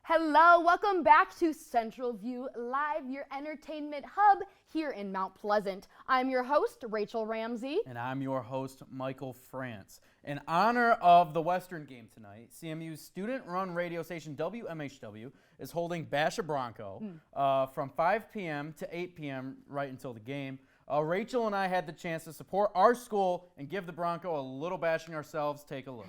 Hello, welcome back to Central View Live, your entertainment hub here in Mount Pleasant. I'm your host, Rachel Ramsey. And I'm your host, Michael France. In honor of the Western game tonight, CMU's student-run radio station WMHW is holding Bash a Bronco from 5 p.m. to 8 p.m. right until the game. Rachel and I had the chance to support our school and give the Bronco a little bashing ourselves. Take a look.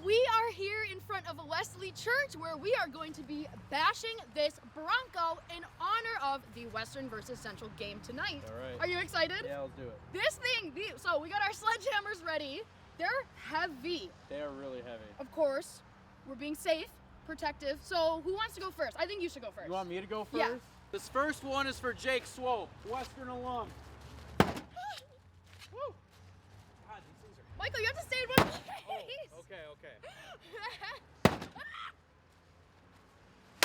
We are here in front of a Wesley Church where we are going to be bashing this Bronco in honor of the Western versus Central game tonight. All right. Are you excited? Yeah, let's do it. This thing, so we got our sledgehammers ready. They're heavy. They are really heavy. Of course, we're being safe, protective. So who wants to go first? I think you should go first. You want me to go first? Yeah. This first one is for Jake Swope, Western alum. Woo! God, these things are... Michael, you have to stay in one place. Oh, okay.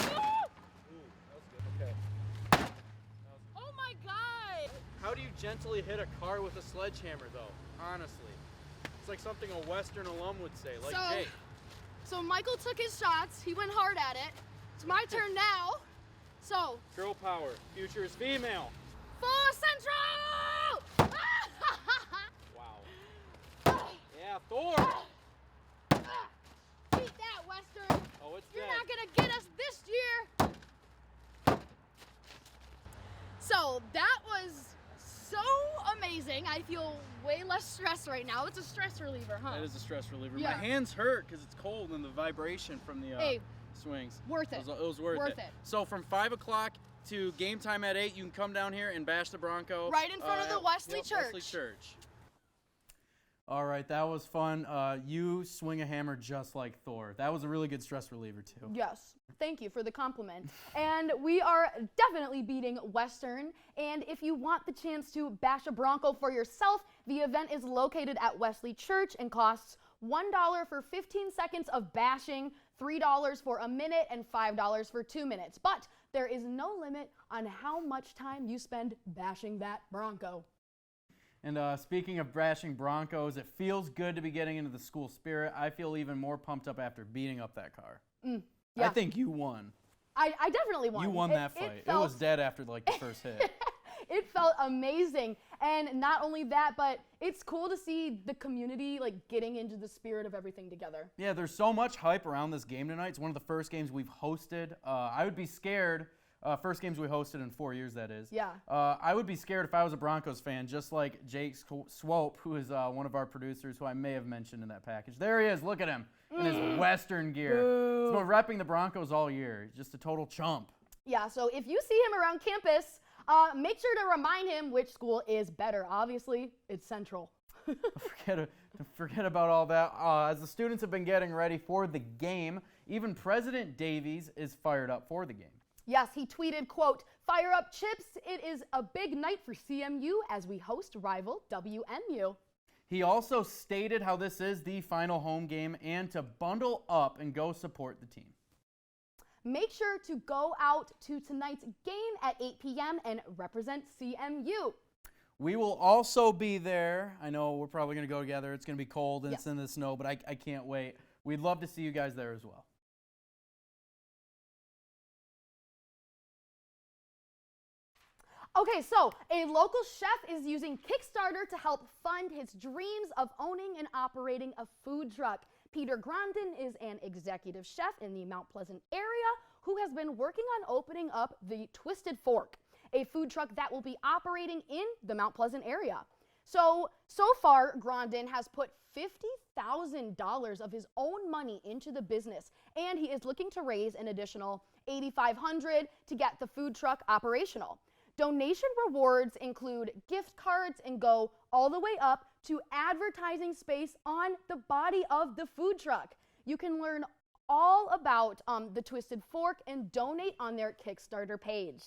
Ooh, that was good. Okay. Oh my God! How do you gently hit a car with a sledgehammer, though? Honestly. It's like something a Western alum would say, like Jake. So Michael took his shots. He went hard at it. It's my turn now. So. Girl power. Future is female. For Central! Wow. Yeah, Thor. Beat that, Western. Oh, it's You're dead. not gonna get us this year. So that was so amazing. I feel way less stress right now. It's a stress reliever, huh? That is a stress reliever. Yeah. My hands hurt because it's cold and the vibration from the swings. Worth it. It was worth it. So from 5 o'clock to game time at 8, you can come down here and bash the Bronco. Right in front of the Wesley Church. Wesley Church. All right, that was fun. You swing a hammer just like Thor. That was a really good stress reliever, too. Yes. Thank you for the compliment. And we are definitely beating Western. And if you want the chance to bash a Bronco for yourself, the event is located at Wesley Church and costs $1 for 15 seconds of bashing, $3 for a minute, and $5 for 2 minutes. But there is no limit on how much time you spend bashing that Bronco. And speaking of bashing Broncos, it feels good to be getting into the school spirit. I feel even more pumped up after beating up that car. Yeah. I think you won. I definitely won. You won that fight. It was dead after like the first hit. It felt amazing. And not only that, but it's cool to see the community like getting into the spirit of everything together. Yeah, there's so much hype around this game tonight. It's one of the first games we've hosted. I would be scared. First games we hosted in 4 years, that is. Yeah. I would be scared if I was a Broncos fan, just like Jake Swope, who is one of our producers, who I may have mentioned in that package. There he is. Look at him in his Western gear. He's been repping the Broncos all year. He's just a total chump. Yeah, so if you see him around campus, make sure to remind him which school is better. Obviously, it's Central. Forget about all that. As the students have been getting ready for the game, even President Davies is fired up for the game. Yes, he tweeted, quote, "Fire up chips, it is a big night for CMU as we host rival WMU." He also stated how this is the final home game and to bundle up and go support the team. Make sure to go out to tonight's game at 8 p.m. and represent CMU. We will also be there. I know we're probably going to go together. It's going to be cold and It's in the snow, but I can't wait. We'd love to see you guys there as well. Okay, so a local chef is using Kickstarter to help fund his dreams of owning and operating a food truck. Peter Grandin is an executive chef in the Mount Pleasant area who has been working on opening up the Twisted Fork, a food truck that will be operating in the Mount Pleasant area. So far, Grandin has put $50,000 of his own money into the business, and he is looking to raise an additional $8,500 to get the food truck operational. Donation rewards include gift cards and go all the way up to advertising space on the body of the food truck. You can learn all about the Twisted Fork and donate on their Kickstarter page.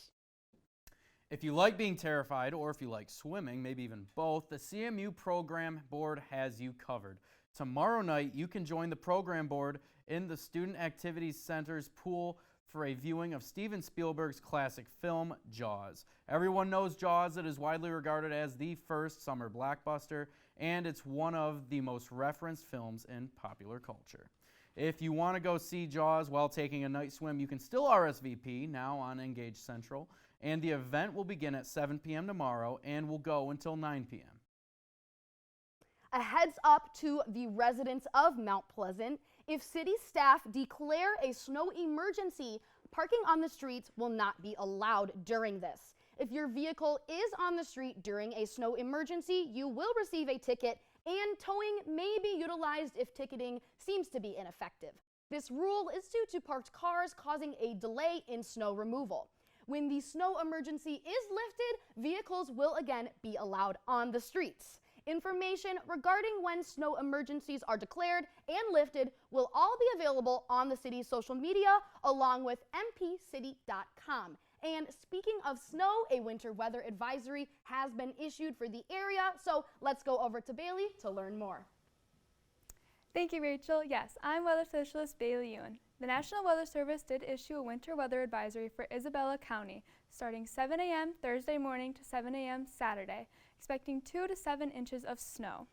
If you like being terrified or if you like swimming, maybe even both, the CMU program board has you covered. Tomorrow night, you can join the program board in the Student Activities Center's pool for a viewing of Steven Spielberg's classic film, Jaws. Everyone knows Jaws. It is widely regarded as the first summer blockbuster, and it's one of the most referenced films in popular culture. If you want to go see Jaws while taking a night swim, you can still RSVP now on Engage Central. And the event will begin at 7 p.m. tomorrow and will go until 9 p.m. A heads up to the residents of Mount Pleasant. If city staff declare a snow emergency, parking on the streets will not be allowed during this. If your vehicle is on the street during a snow emergency, you will receive a ticket, and towing may be utilized if ticketing seems to be ineffective. This rule is due to parked cars causing a delay in snow removal. When the snow emergency is lifted, vehicles will again be allowed on the streets. Information regarding when snow emergencies are declared and lifted will all be available on the city's social media along with mpcity.com. And speaking of snow, a winter weather advisory has been issued for the area, so let's go over to Bailey to learn more. Thank you, Rachel. Yes, I'm Weather Specialist Bailey Ewan. The National Weather Service did issue a winter weather advisory for Isabella County, starting 7 a.m. Thursday morning to 7 a.m. Saturday, expecting 2 to 7 inches of snow.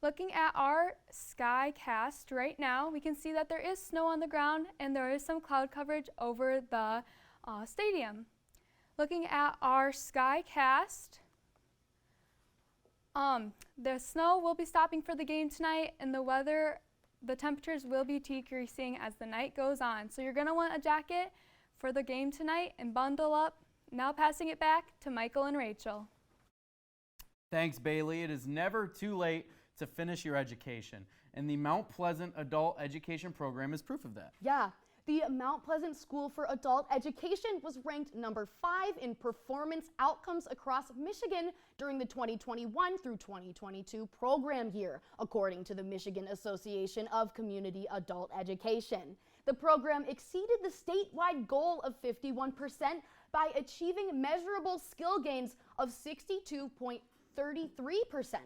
Looking at our sky cast right now, we can see that there is snow on the ground and there is some cloud coverage over the stadium. Looking at our sky cast, the snow will be stopping for the game tonight, and the temperatures will be decreasing as the night goes on. So you're going to want a jacket for the game tonight and bundle up. Now passing it back to Michael and Rachel. Thanks, Bailey. It is never too late to finish your education, and the Mount Pleasant Adult Education Program is proof of that. Yeah. The Mount Pleasant School for Adult Education was ranked number 5 in performance outcomes across Michigan during the 2021 through 2022 program year, according to the Michigan Association of Community Adult Education. The program exceeded the statewide goal of 51% by achieving measurable skill gains of 62.33%.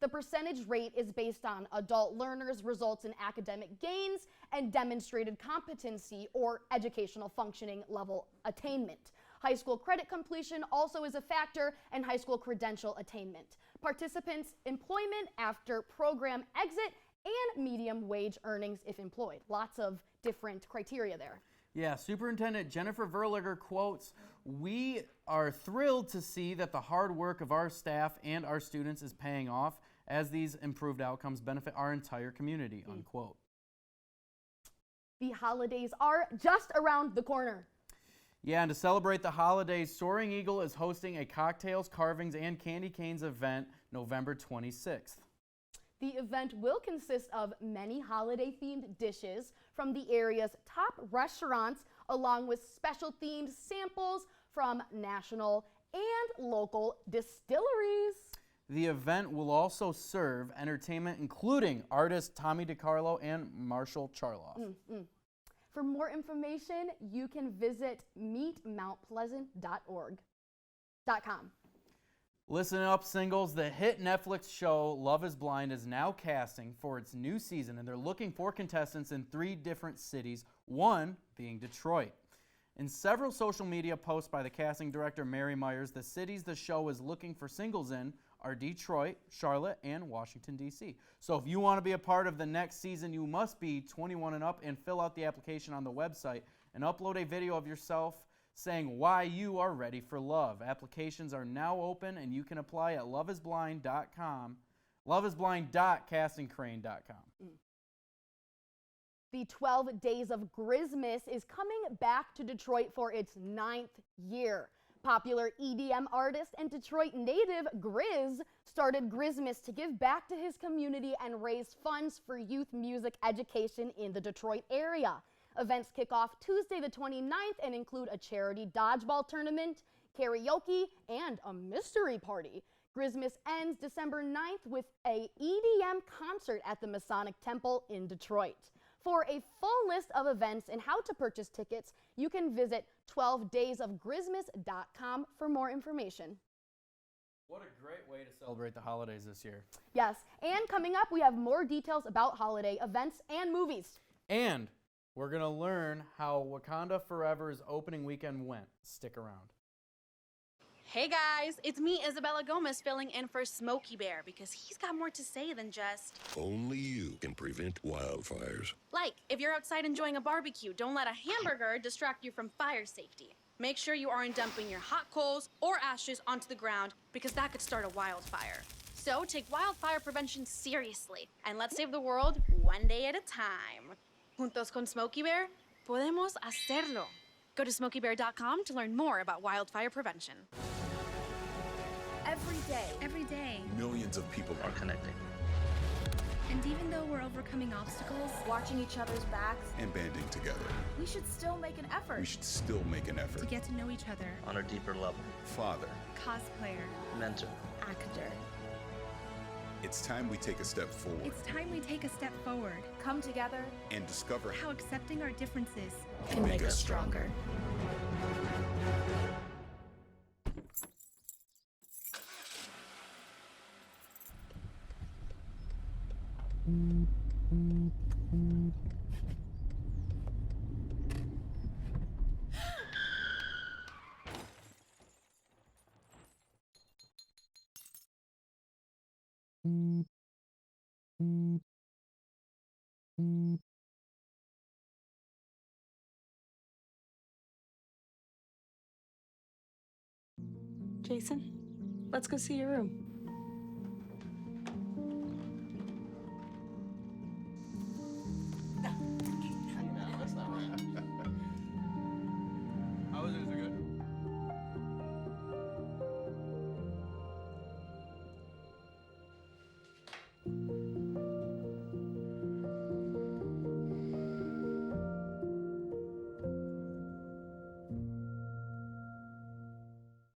The percentage rate is based on adult learners' results in academic gains and demonstrated competency or educational functioning level attainment. High school credit completion also is a factor, and high school credential attainment. Participants' employment after program exit and medium wage earnings if employed. Lots of different criteria there. Yeah, Superintendent Jennifer Verliger quotes, "We are thrilled to see that the hard work of our staff and our students is paying off as these improved outcomes benefit our entire community," unquote. The holidays are just around the corner. Yeah, and to celebrate the holidays, Soaring Eagle is hosting a cocktails, carvings, and candy canes event November 26th. The event will consist of many holiday-themed dishes from the area's top restaurants, along with special themed samples from national and local distilleries. The event will also serve entertainment including artists Tommy DiCarlo and Marshall Charloff. For more information, you can visit meetmountpleasant.org.com. Listen up, singles. The hit Netflix show Love is Blind is now casting for its new season, and they're looking for contestants in 3 different cities, one being Detroit. In several social media posts by the casting director Mary Myers, the cities the show is looking for singles in are Detroit, Charlotte, and Washington, D.C. So if you want to be a part of the next season, you must be 21 and up and fill out the application on the website and upload a video of yourself saying why you are ready for love. Applications are now open, and you can apply at loveisblind.com, loveisblind.castingcrane.com. The 12 Days of Grizmas is coming back to Detroit for its 9th year. Popular EDM artist and Detroit native Grizz started Grizmas to give back to his community and raise funds for youth music education in the Detroit area. Events kick off Tuesday the 29th and include a charity dodgeball tournament, karaoke, and a mystery party. Grizmas ends December 9th with a EDM concert at the Masonic Temple in Detroit. For a full list of events and how to purchase tickets, you can visit 12daysofgrizmas.com for more information. What a great way to celebrate the holidays this year. Yes, and coming up, we have more details about holiday events and movies. And we're going to learn how Wakanda Forever's opening weekend went. Stick around. Hey guys, it's me, Isabella Gomez, filling in for Smokey Bear because he's got more to say than just... Only you can prevent wildfires. Like, if you're outside enjoying a barbecue, don't let a hamburger distract you from fire safety. Make sure you aren't dumping your hot coals or ashes onto the ground because that could start a wildfire. So take wildfire prevention seriously and let's save the world one day at a time. Juntos con Smokey Bear, podemos hacerlo. Go to smokeybear.com to learn more about wildfire prevention. Every day, Millions of people are connecting and even though we're overcoming obstacles, watching each other's backs, and banding together. we should still make an effort. We should still make an to effort. get to know each other, on a deeper level. Father, cosplayer, Mentor. actor. it's time we take a step forward It's time we take a step forward, Come together. and discover how accepting our differences can make us stronger. Jason, let's go see your room. How was it? Is it good?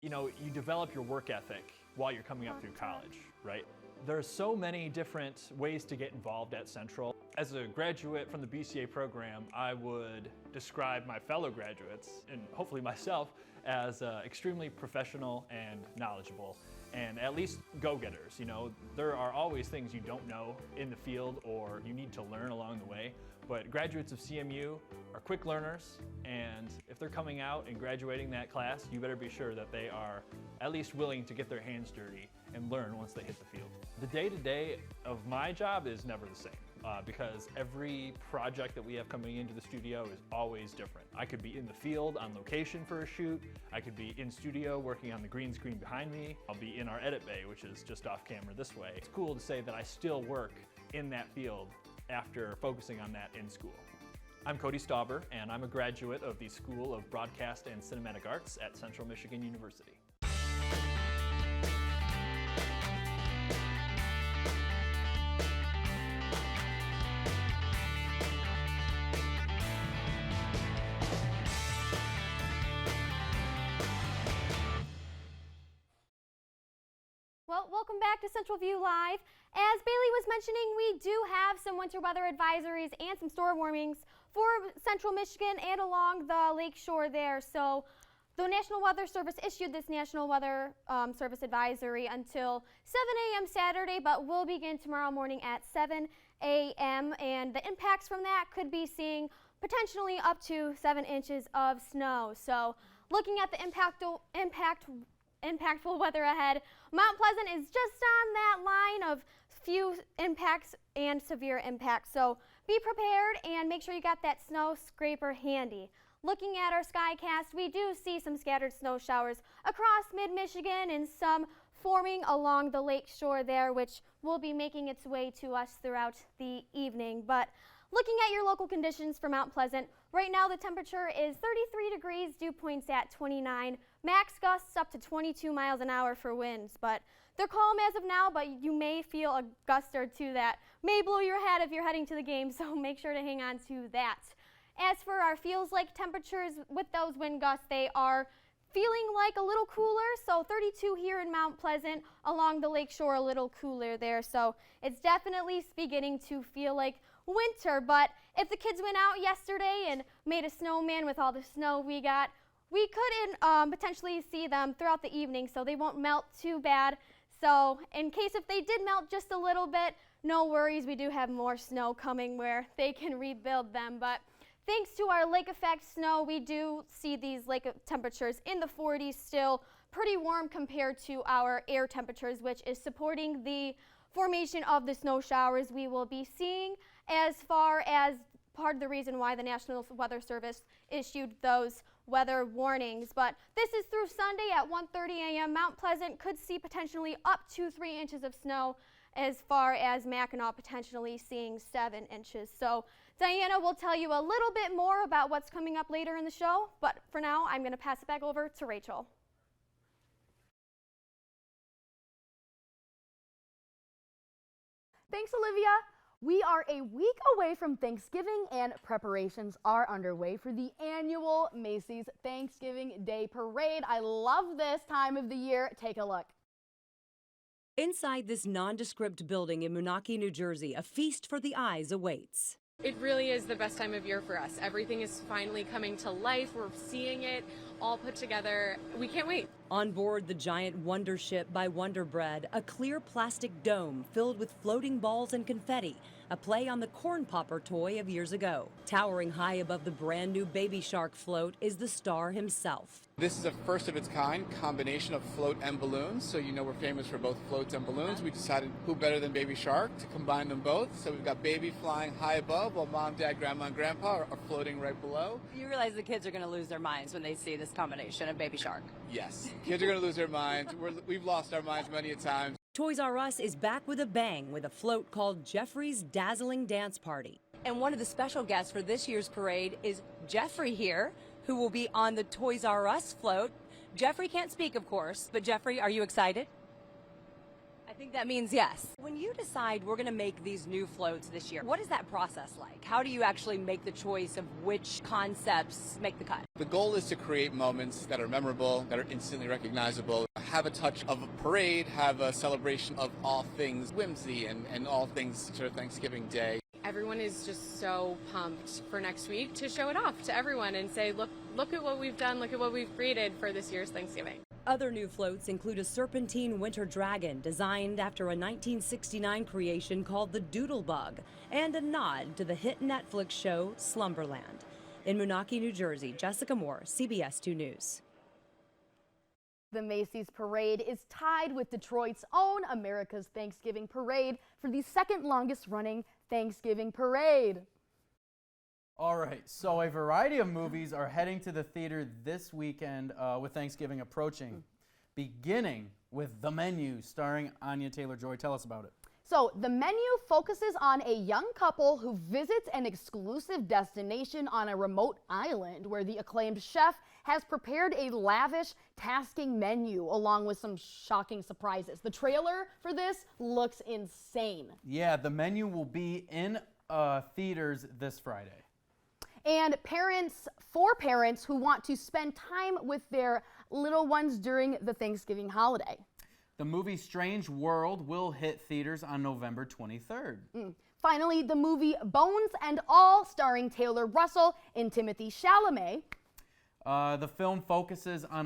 You know, you develop your work ethic while you're coming up through college, right? There are so many different ways to get involved at Central. As a graduate from the BCA program, I would describe my fellow graduates, and hopefully myself, as extremely professional and knowledgeable, and at least go-getters. You know, there are always things you don't know in the field or you need to learn along the way, but graduates of CMU are quick learners, and if they're coming out and graduating that class, you better be sure that they are at least willing to get their hands dirty and learn once they hit the field. The day-to-day of my job is never the same. Because every project that we have coming into the studio is always different. I could be in the field on location for a shoot. I could be in studio working on the green screen behind me. I'll be in our edit bay, which is just off camera this way. It's cool to say that I still work in that field after focusing on that in school. I'm Cody Stauber, and I'm a graduate of the School of Broadcast and Cinematic Arts at Central Michigan University. Well, welcome back to Central View Live. As Bailey was mentioning, we do have some winter weather advisories and some storm warnings for Central Michigan and along the lake shore there. So the National Weather Service issued this National Weather Service advisory until 7 a.m. Saturday, but will begin tomorrow morning at 7 a.m. And the impacts from that could be seeing potentially up to 7 inches of snow. So looking at the impactful weather ahead, Mount Pleasant is just on that line of few impacts and severe impacts. So be prepared and make sure you got that snow scraper handy. Looking at our skycast, we do see some scattered snow showers across mid-Michigan and some forming along the lake shore there, which will be making its way to us throughout the evening. But looking at your local conditions for Mount Pleasant, right now the temperature is 33 degrees, dew points at 29, max gusts up to 22 miles an hour for winds. But they're calm as of now, but you may feel a gust or two that may blow your head if you're heading to the game, so make sure to hang on to that. As for our feels like temperatures with those wind gusts, they are feeling like a little cooler, so 32 here in Mount Pleasant, along the lake shore a little cooler there, so it's definitely beginning to feel like winter. But if the kids went out yesterday and made a snowman with all the snow we got, we could potentially see them throughout the evening, so they won't melt too bad. So in case if they did melt just a little bit, no worries, we do have more snow coming where they can rebuild them. But thanks to our lake effect snow, we do see these lake temperatures in the 40s still pretty warm compared to our air temperatures, which is supporting the formation of the snow showers we will be seeing, as far as part of the reason why the National Weather Service issued those weather warnings. But this is through Sunday at 1:30 a.m. Mount Pleasant could see potentially up to 3 inches of snow, as far as Mackinac potentially seeing 7 inches. So Diana will tell you a little bit more about what's coming up later in the show, but for now I'm going to pass it back over to Rachel. Thanks, Olivia. We are a week away from Thanksgiving, and preparations are underway for the annual Macy's Thanksgiving Day Parade. I love this time of the year. Take a look. Inside this nondescript building in Moonachie, New Jersey, a feast for the eyes awaits. It really is the best time of year for us. Everything is finally coming to life. We're seeing it all put together. We can't wait. On board the giant Wonder Ship by Wonder Bread, a clear plastic dome filled with floating balls and confetti, a play on the corn popper toy of years ago. Towering high above the brand new Baby Shark float is the star himself. This is a first of its kind combination of float and balloons. So we're famous for both floats and balloons. We decided who better than Baby Shark to combine them both. So we've got Baby flying high above while Mom, Dad, Grandma, and Grandpa are floating right below. You realize the kids are going to lose their minds when they see this combination of Baby Shark. Yes, kids are going to lose their minds. We've lost our minds many a time. Toys R Us is back with a bang with a float called Jeffrey's Dazzling Dance Party. And one of the special guests for this year's parade is Jeffrey here, who will be on the Toys R Us float. Jeffrey can't speak, of course, but Jeffrey, are you excited? I think that means yes. When you decide we're going to make these new floats this year, what is that process like? How do you actually make the choice of which concepts make the cut? The goal is to create moments that are memorable, that are instantly recognizable, have a touch of a parade, have a celebration of all things whimsy and all things sort of Thanksgiving Day. Everyone is just so pumped for next week to show it off to everyone and say, look at what we've done, look at what we've created for this year's Thanksgiving. Other new floats include a serpentine winter dragon designed after a 1969 creation called the Doodlebug, and a nod to the hit Netflix show Slumberland. In Moonachie, New Jersey, Jessica Moore, CBS 2 News. The Macy's Parade is tied with Detroit's own America's Thanksgiving Parade for the second longest running Thanksgiving parade. All right, so a variety of movies are heading to the theater this weekend with Thanksgiving approaching, beginning with The Menu, starring Anya Taylor-Joy. Tell us about it. So, The Menu focuses on a young couple who visits an exclusive destination on a remote island where the acclaimed chef has prepared a lavish, tasking menu along with some shocking surprises. The trailer for this looks insane. Yeah, The Menu will be in theaters this Friday. And for parents who want to spend time with their little ones during the Thanksgiving holiday. The movie Strange World will hit theaters on November 23rd. Finally, the movie Bones and All, starring Taylor Russell and Timothée Chalamet. The film focuses on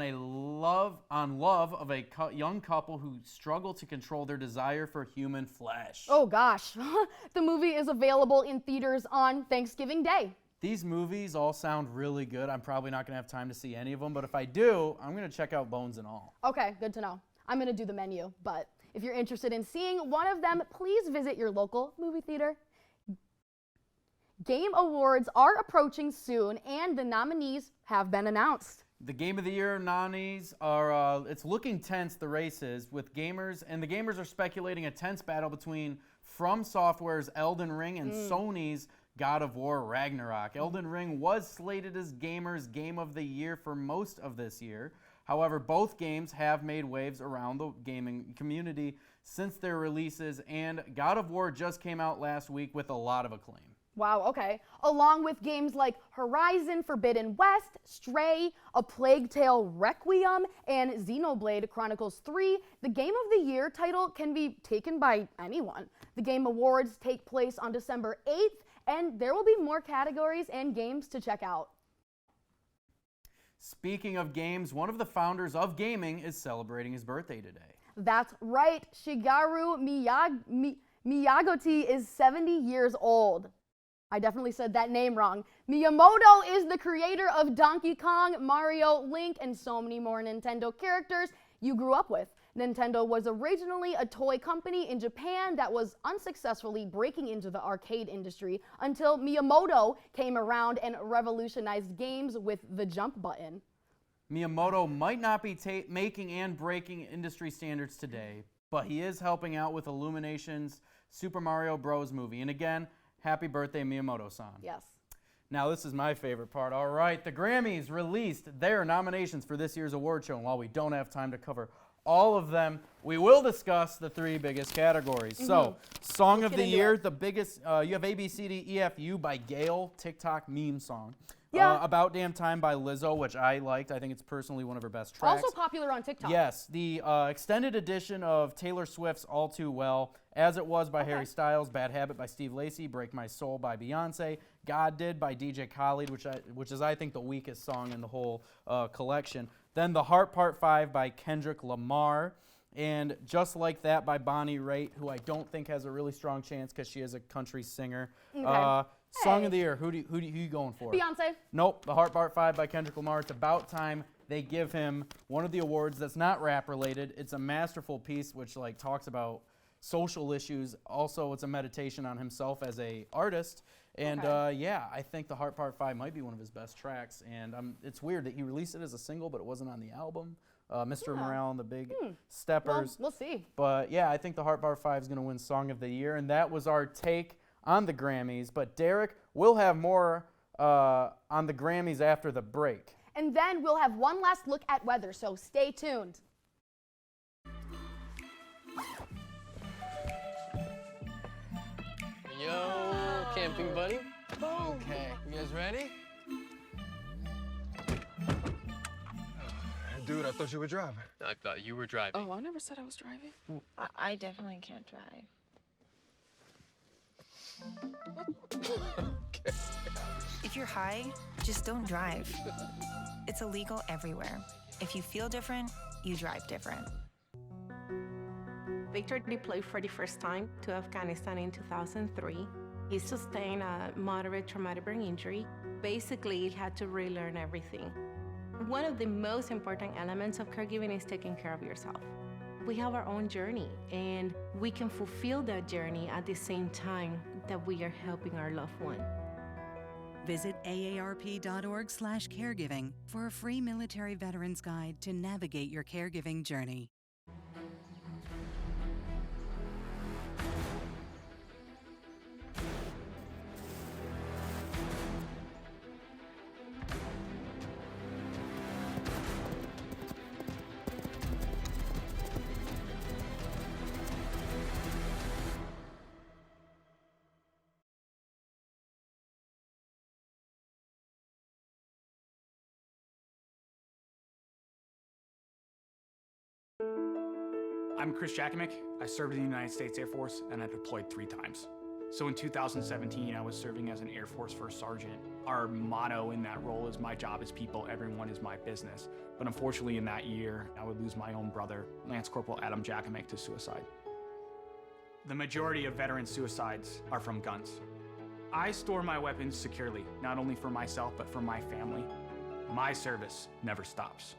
love of a young couple who struggle to control their desire for human flesh. Oh gosh, the movie is available in theaters on Thanksgiving Day. These movies all sound really good. I'm probably not going to have time to see any of them, but if I do, I'm going to check out Bones and All. Okay, good to know. I'm going to do The Menu, but if you're interested in seeing one of them, please visit your local movie theater. Game Awards are approaching soon, and the nominees have been announced. The Game of the Year nominees are, it's looking tense, the race is, with gamers, and the gamers are speculating a tense battle between From Software's Elden Ring and Sony's God of War Ragnarok. Elden Ring was slated as gamers' Game of the Year for most of this year. However, both games have made waves around the gaming community since their releases, and God of War just came out last week with a lot of acclaim. Wow, okay. Along with games like Horizon Forbidden West, Stray, A Plague Tale Requiem, and Xenoblade Chronicles 3, the Game of the Year title can be taken by anyone. The Game Awards take place on December 8th, and there will be more categories and games to check out. Speaking of games, one of the founders of gaming is celebrating his birthday today. That's right, Shigeru Miyamoto is 70 years old. I definitely said that name wrong. Miyamoto is the creator of Donkey Kong, Mario, Link, and so many more Nintendo characters you grew up with. Nintendo was originally a toy company in Japan that was unsuccessfully breaking into the arcade industry until Miyamoto came around and revolutionized games with the jump button. Miyamoto might not be making and breaking industry standards today, but he is helping out with Illumination's Super Mario Bros. Movie. And again, happy birthday, Miyamoto-san. Yes. Now, this is my favorite part. All right, the Grammys released their nominations for this year's award show, and while we don't have time to cover all of them, we will discuss the three biggest categories. So, Song of the Year, the biggest, you have ABCDEFU by Gail, TikTok meme song. Yeah. About Damn Time by Lizzo, which I liked. I think it's personally one of her best tracks. Also popular on TikTok. Yes, the extended edition of Taylor Swift's All Too Well, As It Was by Harry Styles, Bad Habit by Steve Lacy, Break My Soul by Beyonce, God Did by DJ Khaled, which is I think the weakest song in the whole collection. Then The Heart Part 5 by Kendrick Lamar, and Just Like That by Bonnie Raitt, who I don't think has a really strong chance because she is a country singer. Okay. Song of the Year, who you going for? Beyonce. Nope, The Heart Part 5 by Kendrick Lamar. It's about time they give him one of the awards that's not rap related. It's a masterful piece which like talks about social issues. Also, it's a meditation on himself as a artist. And yeah, I think The Heart Part 5 might be one of his best tracks. And it's weird that he released it as a single, but it wasn't on the album. Mr. Morale and the Big Steppers. Well, we'll see. But yeah, I think The Heart Part 5 is going to win Song of the Year. And that was our take on the Grammys. But Derek, we'll have more on the Grammys after the break. And then we'll have one last look at weather, so stay tuned. Yo, camping buddy. Okay, you guys ready? Dude, I thought you were driving. I thought you were driving. Oh, I never said I was driving. I definitely can't drive. Okay. If you're high, just don't drive. It's illegal everywhere. If you feel different, you drive different. Victor deployed for the first time to Afghanistan in 2003. He sustained a moderate traumatic brain injury. Basically, he had to relearn everything. One of the most important elements of caregiving is taking care of yourself. We have our own journey, and we can fulfill that journey at the same time that we are helping our loved one. Visit aarp.org/caregiving for a free military veterans guide to navigate your caregiving journey. I'm Chris Jakovic. I served in the United States Air Force and I deployed 3 times. So in 2017, I was serving as an Air Force First Sergeant. Our motto in that role is my job is people, everyone is my business. But unfortunately in that year, I would lose my own brother, Lance Corporal Adam Jakovic, to suicide. The majority of veteran suicides are from guns. I store my weapons securely, not only for myself, but for my family. My service never stops.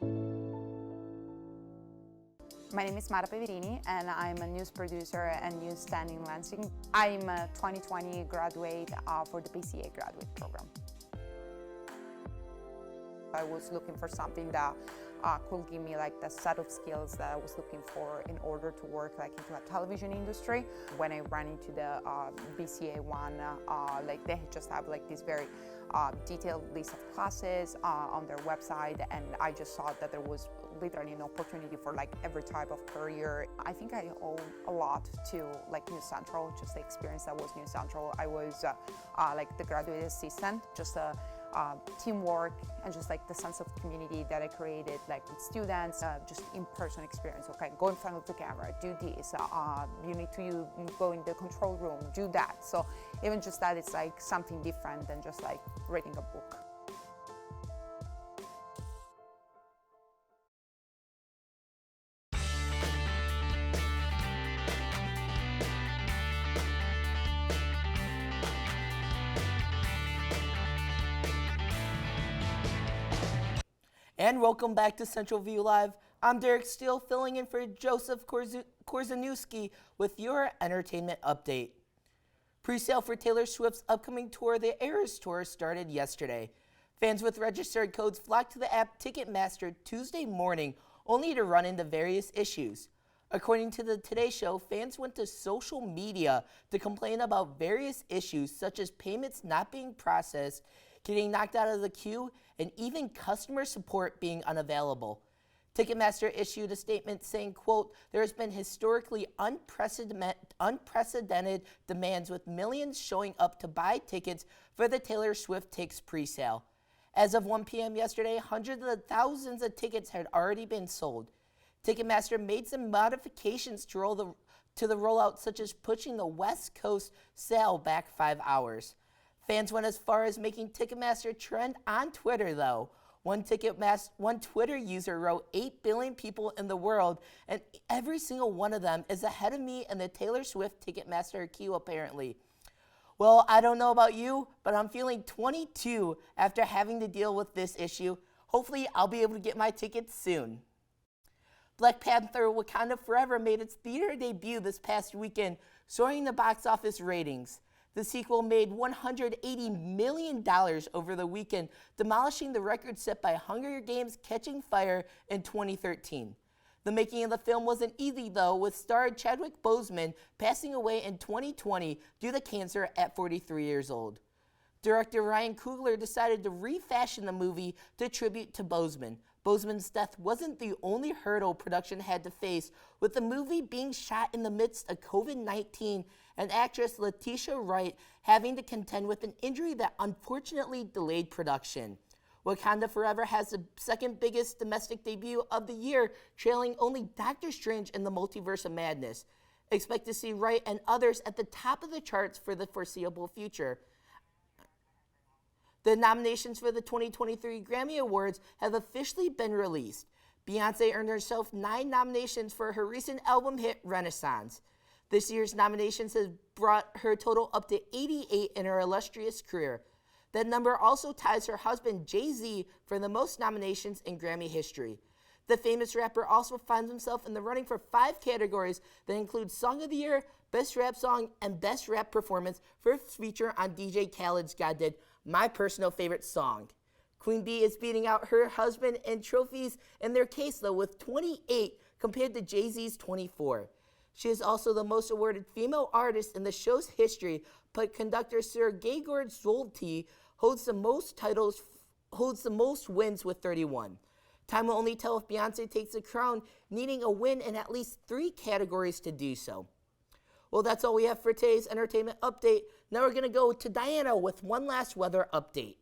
My name is Mara Peverini, and I'm a news producer and news stand in Lansing. I'm a 2020 graduate for the BCA graduate program. I was looking for something that could give me like the set of skills that I was looking for in order to work like into a television industry. When I ran into the BCA one, like they just have like this very detailed list of classes on their website, and I just saw that there was literally an opportunity for like every type of career. I think I owe a lot to like News Central, just the experience that was News Central. I was like the graduate assistant, just teamwork and just like the sense of community that I created like with students, just in-person experience. Okay, go in front of the camera, do this, you need to go in the control room, do that. So even just that, it's like something different than just like reading a book. And welcome back to Central View Live. I'm Derek Steele, filling in for Joseph Korzeniewski with your entertainment update. Pre-sale for Taylor Swift's upcoming tour, the Eras Tour, started yesterday. Fans with registered codes flocked to the app Ticketmaster Tuesday morning, only to run into various issues. According to the Today Show, fans went to social media to complain about various issues such as payments not being processed, getting knocked out of the queue, and even customer support being unavailable. Ticketmaster issued a statement saying, quote, there has been historically unprecedented demands with millions showing up to buy tickets for the Taylor Swift Tix presale. As of 1 p.m. yesterday, hundreds of thousands of tickets had already been sold. Ticketmaster made some modifications to the rollout, such as pushing the West Coast sale back 5 hours. Fans went as far as making Ticketmaster trend on Twitter, though. One Twitter user wrote, 8 billion people in the world, and every single one of them is ahead of me in the Taylor Swift Ticketmaster queue, apparently. Well, I don't know about you, but I'm feeling 22 after having to deal with this issue. Hopefully, I'll be able to get my tickets soon. Black Panther Wakanda Forever made its theater debut this past weekend, soaring the box office ratings. The sequel made $180 million over the weekend, demolishing the record set by Hunger Games Catching Fire in 2013. The making of the film wasn't easy, though, with star Chadwick Boseman passing away in 2020 due to cancer at 43 years old. Director Ryan Coogler decided to refashion the movie to tribute to Boseman. Boseman's death wasn't the only hurdle production had to face, with the movie being shot in the midst of COVID-19 and actress Letitia Wright having to contend with an injury that unfortunately delayed production. Wakanda Forever has the second biggest domestic debut of the year, trailing only Doctor Strange and the Multiverse of Madness. Expect to see Wright and others at the top of the charts for the foreseeable future. The nominations for the 2023 Grammy Awards have officially been released. Beyoncé earned herself 9 nominations for her recent album hit, Renaissance. This year's nominations has brought her total up to 88 in her illustrious career. That number also ties her husband, Jay-Z, for the most nominations in Grammy history. The famous rapper also finds himself in the running for 5 categories that include Song of the Year, Best Rap Song, and Best Rap Performance for its feature on DJ Khaled's God Did, my personal favorite song. Queen Bee is beating out her husband in trophies in their case, though, with 28 compared to Jay-Z's 24. She is also the most awarded female artist in the show's history, but conductor Sir Gegard Zolti holds the most wins with 31. Time will only tell if Beyoncé takes the crown, needing a win in at least 3 categories to do so. Well, that's all we have for today's entertainment update. Now we're going to go to Diana with one last weather update.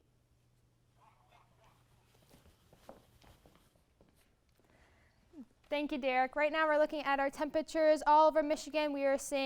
Thank you, Derek. Right now we're looking at our temperatures all over Michigan. We are seeing